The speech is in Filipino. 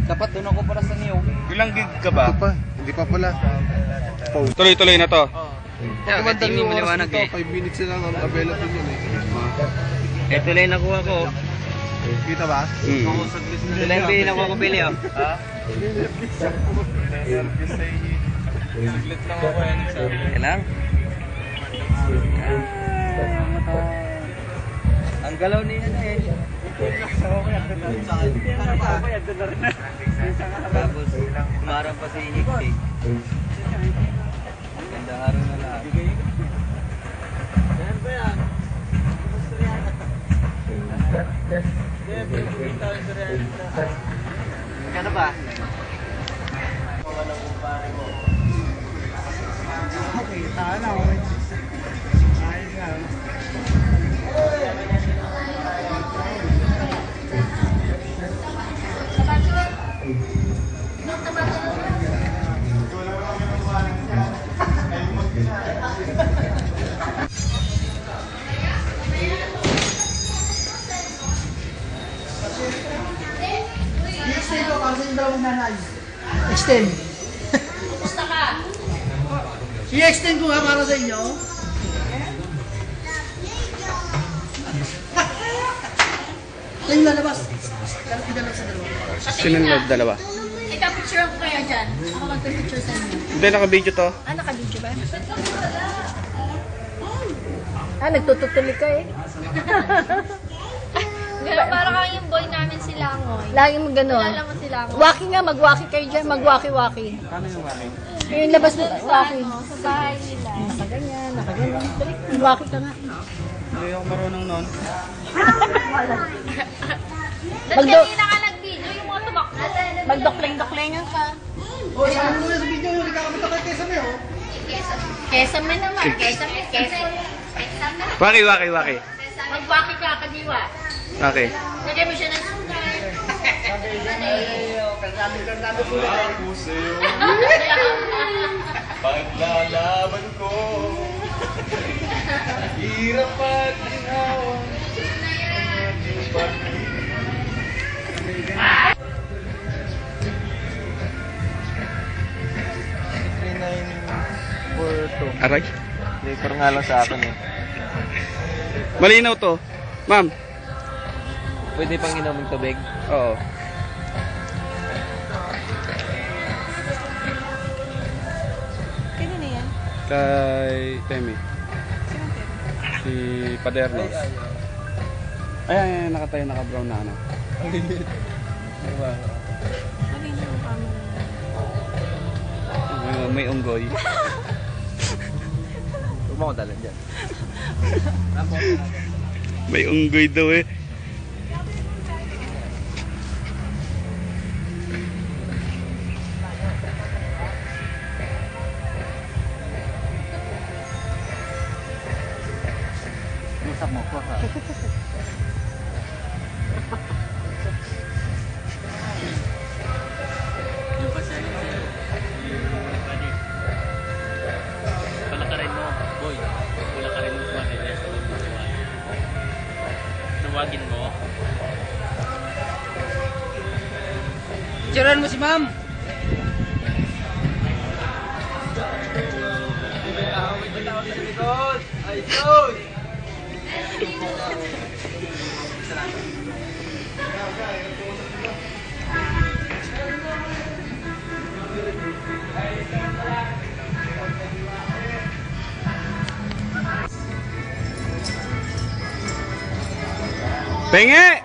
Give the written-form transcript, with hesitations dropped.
Dapat doon ako para sa Niyog. Ilang gig ka ba? Ito pa, hindi pa pala. Tuloy-tuloy na to. Pagkamantan yung oras nito, 5 minutes na lang ang available yun eh. Ito lang yung nakuha ko. Kita ba? Ito lang yung nakuha ko, Billy. Ha? Saglit lang ako yan. Kailang? Ang galaw niya na eh. Tapos, kumarang pa si Hicks eh. Ganda araw na lang. Kano ba? Okay, tana. Ayos nga. I-extend ko kasi yung daw nanay. Extend. Kumusta ka? I-extend ko nga para sa inyo. Yung lalabas. Pinalabas sa dalawa. Sino yung dalawa? Ika-picture ko kaya dyan. Ako magpipicture sa inyo. Hindi, naka-video to. Ah, naka-video ba? Ah, nagtututuloy ka eh. Ganun, parang kang yung boy namin si Langoy. Lagi mo gano'n. Kilala mo si Langoy. Waki nga, mag-waki kayo dyan. Mag-waki-waki. Paano yung waki? Yung labas mo, waki. Sa bahay nila. Nakaganyan, nakaganyan. Mag-waki ka nga. Hindi ako marunong nun. Dahil kanina ka nag-video yung mga tumakbo. Magdokling-doklingan ka. O, isama mo na sa video yung nagkakamata kay Kesame, oh. Kesame naman. Kesame. Waki. Mag-waki ka, kadiwa. Okay. Lagay mo siya ng sugar. Ako sa'yo, paglalaban ko, hirap at ginawa. Aray? Later nga lang sa akin eh. Malinaw to. Ma'am. Pwede pang inom ng tubig? Oo. Kanina yan? Kay Temi. Si Padernos. Ayan, nakatayo, naka-brown na ano. May unggoy. Huwag mo ko dalan dyan. May unggoy daw eh. Usap mo ko ha. Yung pasyahin sa'yo. Wala ka rin mo, boy. Wala ka rin mo kumakilis. Nuwagin mo. Picturean mo si ma'am. Penge!